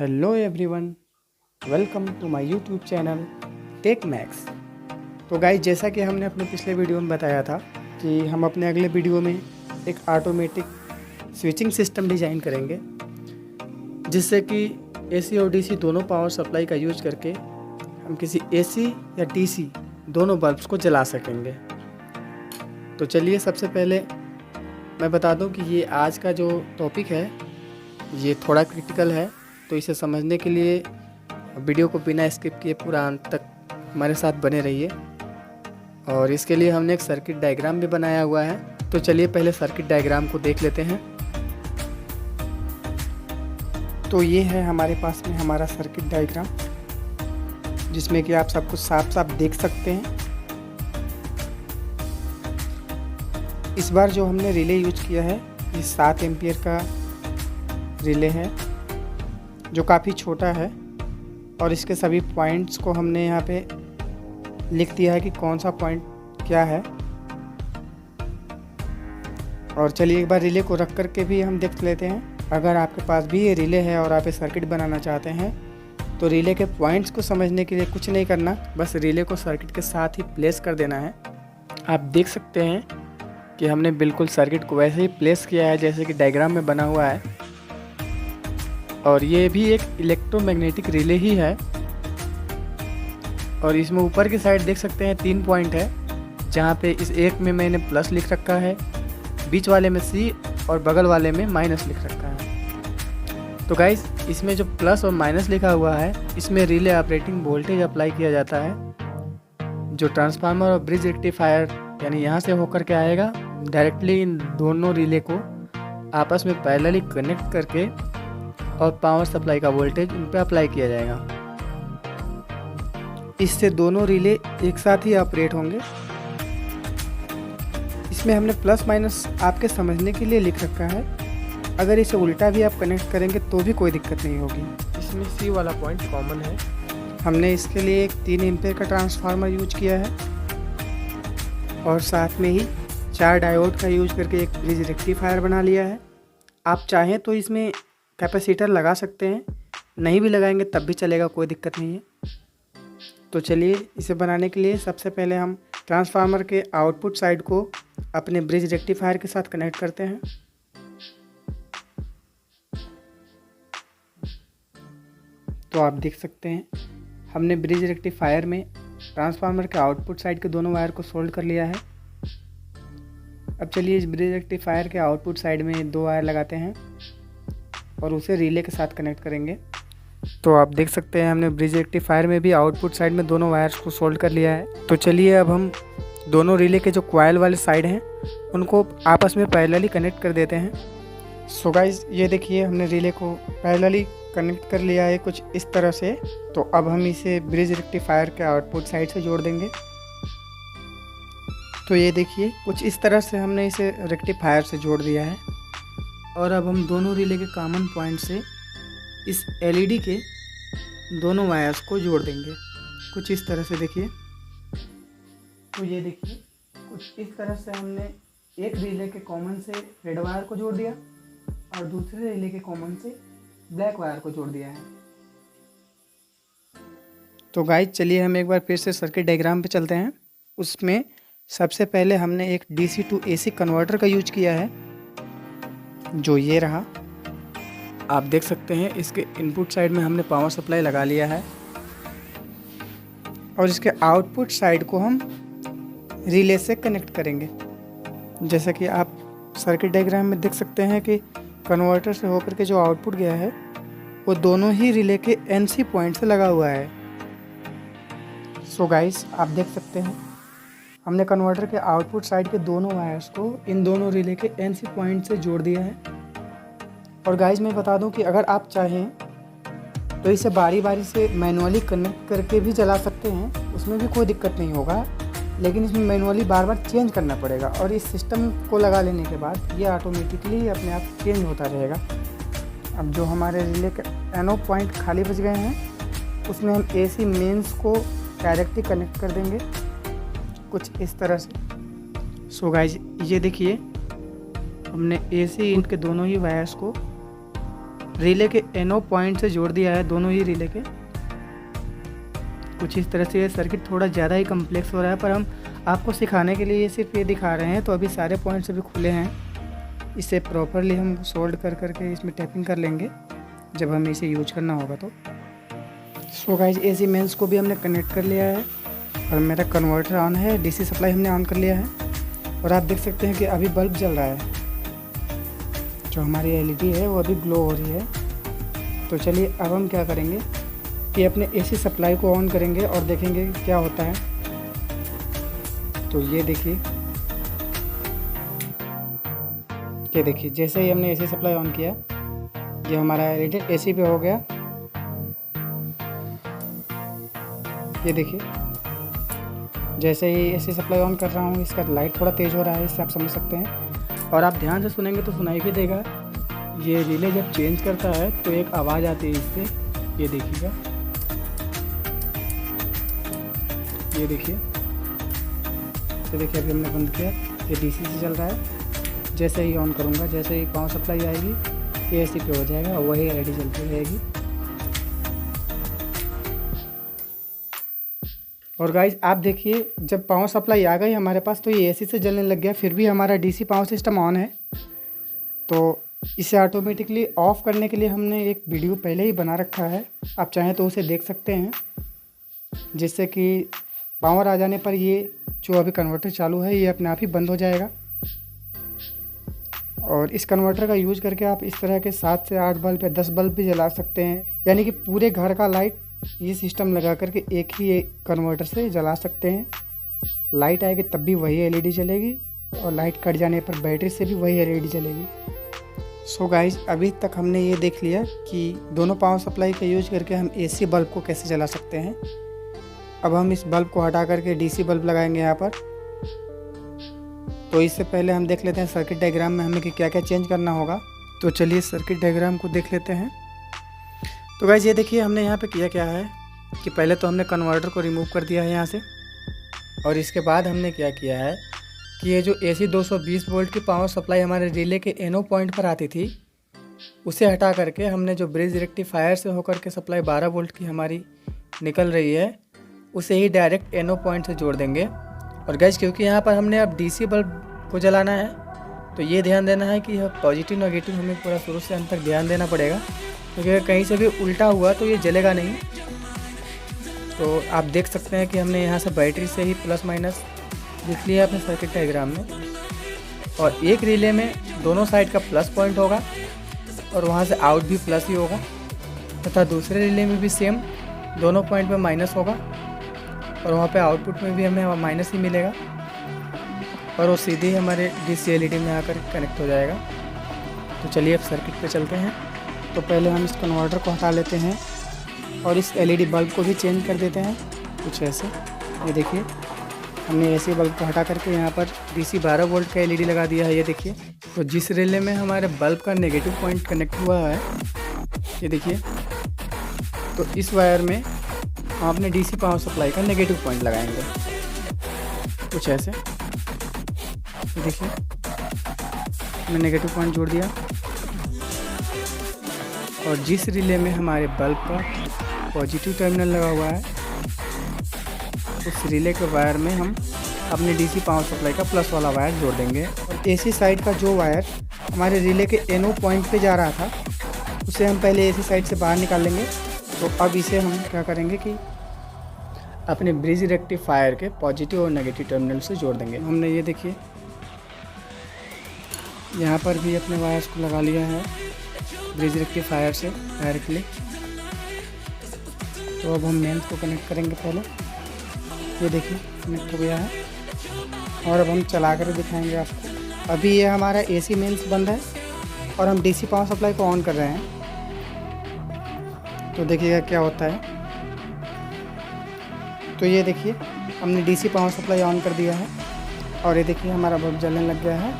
Hello everyone, welcome to my YouTube channel tech max. तो guys, जैसा कि हमने अपने पिछले वीडियो में बताया था कि हम अपने अगले वीडियो में एक ऑटोमेटिक स्विचिंग सिस्टम डिज़ाइन करेंगे, जिससे कि एसी और डीसी दोनों पावर सप्लाई का यूज करके हम किसी एसी या डीसी दोनों बल्ब्स को जला सकेंगे। तो चलिए, सबसे पहले मैं बता दूं कि ये आज का जो टॉपिक है ये थोड़ा क्रिटिकल है, तो इसे समझने के लिए वीडियो को बिना स्किप किए पूरा अंत तक हमारे साथ बने रहिए। और इसके लिए हमने एक सर्किट डायग्राम भी बनाया हुआ है, तो चलिए पहले सर्किट डायग्राम को देख लेते हैं। तो ये है हमारे पास में हमारा सर्किट डायग्राम, जिसमें कि आप सब कुछ साफ साफ देख सकते हैं। इस बार जो हमने रिले यूज किया है ये 7 एम्पियर का रिले है, जो काफ़ी छोटा है, और इसके सभी पॉइंट्स को हमने यहाँ पे लिख दिया है कि कौन सा पॉइंट क्या है। और चलिए एक बार रिले को रख करके भी हम देख लेते हैं। अगर आपके पास भी ये रिले है और आप ये सर्किट बनाना चाहते हैं तो रिले के पॉइंट्स को समझने के लिए कुछ नहीं करना, बस रिले को सर्किट के साथ ही प्लेस कर देना है। आप देख सकते हैं कि हमने बिल्कुल सर्किट को वैसे ही प्लेस किया है जैसे कि डायग्राम में बना हुआ है। और ये भी एक इलेक्ट्रोमैग्नेटिक रिले ही है, और इसमें ऊपर की साइड देख सकते हैं 3 पॉइंट है, जहाँ पे इस एक में मैंने प्लस लिख रखा है, बीच वाले में सी और बगल वाले में माइनस लिख रखा है। तो गाइस, इसमें जो प्लस और माइनस लिखा हुआ है इसमें रिले ऑपरेटिंग वोल्टेज अप्लाई किया जाता है, जो ट्रांसफार्मर और ब्रिज रेक्टिफायर यानी यहाँ से होकर के आएगा, डायरेक्टली इन दोनों रिले को आपस में पैरेलली कनेक्ट करके और पावर सप्लाई का वोल्टेज इन पर अप्लाई किया जाएगा। इससे दोनों रिले एक साथ ही ऑपरेट होंगे। इसमें हमने प्लस माइनस आपके समझने के लिए लिख रखा है, अगर इसे उल्टा भी आप कनेक्ट करेंगे तो भी कोई दिक्कत नहीं होगी। इसमें सी वाला पॉइंट कॉमन है। हमने इसके लिए एक 3 एम्पीयर का ट्रांसफार्मर यूज किया है, और साथ में ही 4 डायोड का यूज करके एक ब्रिज रेक्टिफायर बना लिया है। आप चाहें तो इसमें कैपेसिटर लगा सकते हैं, नहीं भी लगाएंगे तब भी चलेगा, कोई दिक्कत नहीं है। तो चलिए, इसे बनाने के लिए सबसे पहले हम ट्रांसफार्मर के आउटपुट साइड को अपने ब्रिज रेक्टिफायर के साथ कनेक्ट करते हैं। तो आप देख सकते हैं हमने ब्रिज रेक्टिफायर में ट्रांसफार्मर के आउटपुट साइड के दोनों वायर को सोल्ड कर लिया है। अब चलिए इस ब्रिज रेक्टिफायर के आउटपुट साइड में 2 वायर लगाते हैं और उसे रिले के साथ कनेक्ट करेंगे। तो आप देख सकते हैं हमने ब्रिज रेक्टिफायर में भी आउटपुट साइड में दोनों वायर्स को सोल्ड कर लिया है। तो चलिए अब हम दोनों रिले के जो कॉइल वाले साइड हैं उनको आपस में पैरेलली कनेक्ट कर देते हैं। सो गाइस, ये देखिए हमने रिले को पैरेलली कनेक्ट कर लिया है कुछ इस तरह से। तो अब हम इसे ब्रिज रेक्टिफायर के आउटपुट साइड से जोड़ देंगे। तो ये देखिए कुछ इस तरह से हमने इसे रेक्टिफायर से जोड़ दिया है। और अब हम दोनों रिले के कॉमन पॉइंट से इस एलईडी के दोनों वायर्स को जोड़ देंगे कुछ इस तरह से। देखिए, तो ये देखिए कुछ इस तरह से हमने एक रिले के कॉमन से रेड वायर को जोड़ दिया और दूसरे रिले के कॉमन से ब्लैक वायर को जोड़ दिया है। तो गाइस, चलिए हम एक बार फिर से सर्किट डायग्राम पे चलते हैं। उसमें सबसे पहले हमने एक डीसी टू एसी कन्वर्टर का यूज किया है, जो ये रहा। आप देख सकते हैं इसके इनपुट साइड में हमने पावर सप्लाई लगा लिया है, और इसके आउटपुट साइड को हम रिले से कनेक्ट करेंगे। जैसा कि आप सर्किट डायग्राम में देख सकते हैं कि कन्वर्टर से होकर के जो आउटपुट गया है वो दोनों ही रिले के एनसी पॉइंट से लगा हुआ है। सो गाइस, आप देख सकते हैं हमने कन्वर्टर के आउटपुट साइड के दोनों वायर्स को इन दोनों रिले के एनसी पॉइंट से जोड़ दिया है। और गाइस, मैं बता दूं कि अगर आप चाहें तो इसे बारी बारी से मैनुअली कनेक्ट करके भी चला सकते हैं, उसमें भी कोई दिक्कत नहीं होगा, लेकिन इसमें मैनुअली बार बार चेंज करना पड़ेगा। और इस सिस्टम को लगा लेने के बाद ये ऑटोमेटिकली अपने आप चेंज होता रहेगा। अब जो हमारे रिले के एनो पॉइंट खाली बच गए हैं उसमें हम एसी मेंस को डायरेक्टली कनेक्ट कर देंगे कुछ इस तरह से। सो गाइस, ये देखिए हमने एसी इनके दोनों ही वायर्स को रिले के NO पॉइंट से जोड़ दिया है, दोनों ही रिले के। कुछ इस तरह से ये सर्किट थोड़ा ज़्यादा ही कम्प्लेक्स हो रहा है, पर हम आपको सिखाने के लिए सिर्फ ये दिखा रहे हैं। तो अभी सारे पॉइंट्स अभी खुले हैं। इसे प्रॉपरली हम सोल्ड कर करके इसमें टैपिंग कर लेंगे जब हमें इसे यूज करना होगा तो। सो गाइस, AC मेंस को भी हमने कनेक्ट कर लिया है और मेरा कन्वर्टर ऑन है। DC सप्लाई हमने ऑन कर लिया है और आप देख सकते हैं कि अभी बल्ब जल रहा है। जो हमारी LED है वो अभी ग्लो हो रही है। तो चलिए अब हम क्या करेंगे कि अपने AC सप्लाई को ऑन करेंगे और देखेंगे क्या होता है। तो ये देखिए, जैसे ही हमने AC सप्लाई ऑन किया, ये हमारा LED AC पे हो गया। ये देखिए, जैसे ही AC सप्लाई ऑन कर रहा हूँ, इसका लाइट थोड़ा तेज़ हो रहा है, इससे आप समझ सकते हैं। और आप ध्यान से सुनेंगे तो सुनाई भी देगा। ये रिले जब चेंज करता है तो एक आवाज़ आती है इससे, ये देखिएगा, ये देखिए। तो देखिए अभी हमने बंद किया, ये DC से चल रहा है। जैसे ही ऑन करूँगा, जैसे ही पावर सप्लाई आएगी, ये AC पे हो जाएगा और वही LED चलती रहेगी। और गाइज आप देखिए, जब पावर सप्लाई आ गई हमारे पास तो ये AC से जलने लग गया, फिर भी हमारा DC पावर सिस्टम ऑन है। तो इसे ऑटोमेटिकली ऑफ़ करने के लिए हमने एक वीडियो पहले ही बना रखा है, आप चाहें तो उसे देख सकते हैं, जिससे कि पावर आ जाने पर ये जो अभी कन्वर्टर चालू है ये अपने आप ही बंद हो जाएगा। और इस कन्वर्टर का यूज़ करके आप इस तरह के 7 से 8 बल्ब या 10 बल्ब भी जला सकते हैं, यानी कि पूरे घर का लाइट ये सिस्टम लगा करके एक ही कन्वर्टर से जला सकते हैं। लाइट आएगी तब भी वही LED जलेगी और लाइट कट जाने पर बैटरी से भी वही LED जलेगी। सो गाइज, अभी तक हमने ये देख लिया कि दोनों पावर सप्लाई का यूज करके हम AC बल्ब को कैसे जला सकते हैं। अब हम इस बल्ब को हटा करके DC बल्ब लगाएंगे यहाँ पर। तो इससे पहले हम देख लेते हैं सर्किट डायग्राम में हमें कि क्या क्या चेंज करना होगा। तो चलिए सर्किट डायग्राम को देख लेते हैं। तो गाइज ये देखिए, हमने यहाँ पे किया क्या है कि पहले तो हमने कन्वर्टर को रिमूव कर दिया है यहाँ से, और इसके बाद हमने क्या किया है कि ये जो AC 220 वोल्ट की पावर सप्लाई हमारे रिले के NO पॉइंट पर आती थी, उसे हटा करके हमने जो ब्रिज रेक्टिफायर से होकर के सप्लाई 12 वोल्ट की हमारी निकल रही है, उसे ही डायरेक्ट NO पॉइंट से जोड़ देंगे। और गैस क्योंकि यहाँ पर हमने अब DC बल्ब को जलाना है, तो ये ध्यान देना है कि पॉजिटिव नेगेटिव हमें पूरा शुरू से अंत तक ध्यान देना पड़ेगा, क्योंकि कहीं से भी उल्टा हुआ तो ये जलेगा नहीं। तो आप देख सकते हैं कि हमने यहाँ से बैटरी से ही प्लस माइनस लिख लिया अपने सर्किट डायग्राम में। और एक रिले में दोनों साइड का प्लस पॉइंट होगा और वहाँ से आउट भी प्लस ही होगा, तथा दूसरे रिले में भी सेम दोनों पॉइंट पे माइनस होगा और वहाँ पे आउटपुट में भी हमें माइनस ही मिलेगा, और वो सीधे ही हमारे DC LED में आकर कनेक्ट हो जाएगा। तो चलिए अब सर्किट पे चलते हैं। तो पहले हम इस कन्वर्टर को हटा लेते हैं और इस LED बल्ब को भी चेंज कर देते हैं कुछ ऐसे। ये देखिए, हमने AC बल्ब को हटा करके यहाँ पर DC 12 वोल्ट का LED लगा दिया है। ये देखिए, तो जिस रिले में हमारे बल्ब का नेगेटिव पॉइंट कनेक्ट हुआ है, ये देखिए, तो इस वायर में हम अपने DC पावर सप्लाई का नेगेटिव पॉइंट लगाएंगे कुछ ऐसे। देखिए, मैंने नेगेटिव पॉइंट जोड़ दिया, और जिस रिले में हमारे बल्ब का पॉजिटिव टर्मिनल लगा हुआ है, उस रिले के वायर में हम अपने DC पावर सप्लाई का प्लस वाला वायर जोड़ देंगे। और AC साइड का जो वायर हमारे रिले के NO पॉइंट पे जा रहा था, उसे हम पहले AC साइड से बाहर निकाल लेंगे। तो अब इसे हम क्या करेंगे कि अपने ब्रिज रेक्टिफायर के पॉजिटिव और नेगेटिव टर्मिनल से जोड़ देंगे। हमने ये देखिए यहाँ पर भी अपने वायर्स को लगा लिया है ब्रिज रेक्टिफायर से डायरेक्टली। तो अब हम मेंस को कनेक्ट करेंगे पहले। ये देखिए कनेक्ट हो गया है, और अब हम चला कर दिखाएंगे आपको। अभी ये हमारा AC मेंस बंद है और हम DC पावर सप्लाई को ऑन कर रहे हैं। तो देखिएगा क्या होता है। तो ये देखिए, हमने DC पावर सप्लाई ऑन कर दिया है और ये देखिए हमारा बल्ब जलने लग गया है।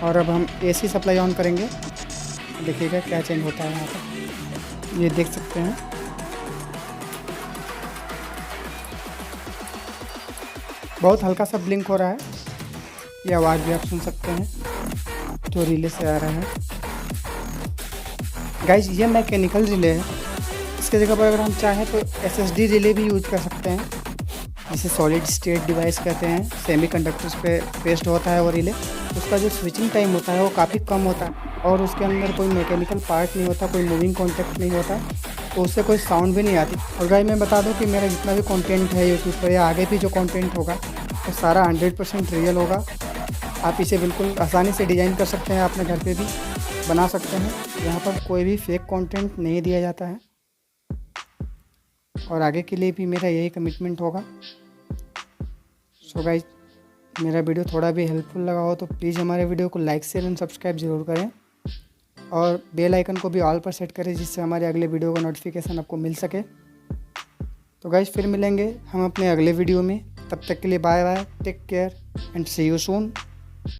और अब हम AC सप्लाई ऑन करेंगे, देखिएगा क्या चेंज होता है यहाँ पर, ये देख सकते हैं। बहुत हल्का सा ब्लिंक हो रहा है, ये आवाज़ भी आप सुन सकते हैं जो रिले से आ रहा है। गाइज ये मैकेनिकल रिले है। इसके जगह पर अगर हम चाहें तो SSD रिले भी यूज कर सकते हैं, जिसे सॉलिड स्टेट डिवाइस कहते हैं। सेमीकंडक्टर्स पे पेस्ट होता है वो रिले। उसका जो स्विचिंग टाइम होता है वो काफ़ी कम होता है और उसके अंदर कोई मैकेनिकल पार्ट नहीं होता, कोई मूविंग कॉन्टैक्ट नहीं होता, तो उससे कोई साउंड भी नहीं आती। और गाइस मैं बता दूं कि मेरा जितना भी कंटेंट है यूट्यूब पर या आगे भी जो कंटेंट होगा वो सारा 100% रियल होगा। आप इसे बिल्कुल आसानी से डिज़ाइन कर सकते हैं, अपने घर पे भी बना सकते हैं। यहाँ पर कोई भी फेक कंटेंट नहीं दिया जाता है और आगे के लिए भी मेरा यही कमिटमेंट होगा। सो गाइस, मेरा वीडियो थोड़ा भी हेल्पफुल लगा हो तो प्लीज़ हमारे वीडियो को लाइक शेयर एंड सब्सक्राइब ज़रूर करें और बेल आइकन को भी ऑल पर सेट करें, जिससे हमारे अगले वीडियो का नोटिफिकेशन आपको मिल सके। तो गाइस फिर मिलेंगे हम अपने अगले वीडियो में, तब तक के लिए bye bye, take care and see you soon.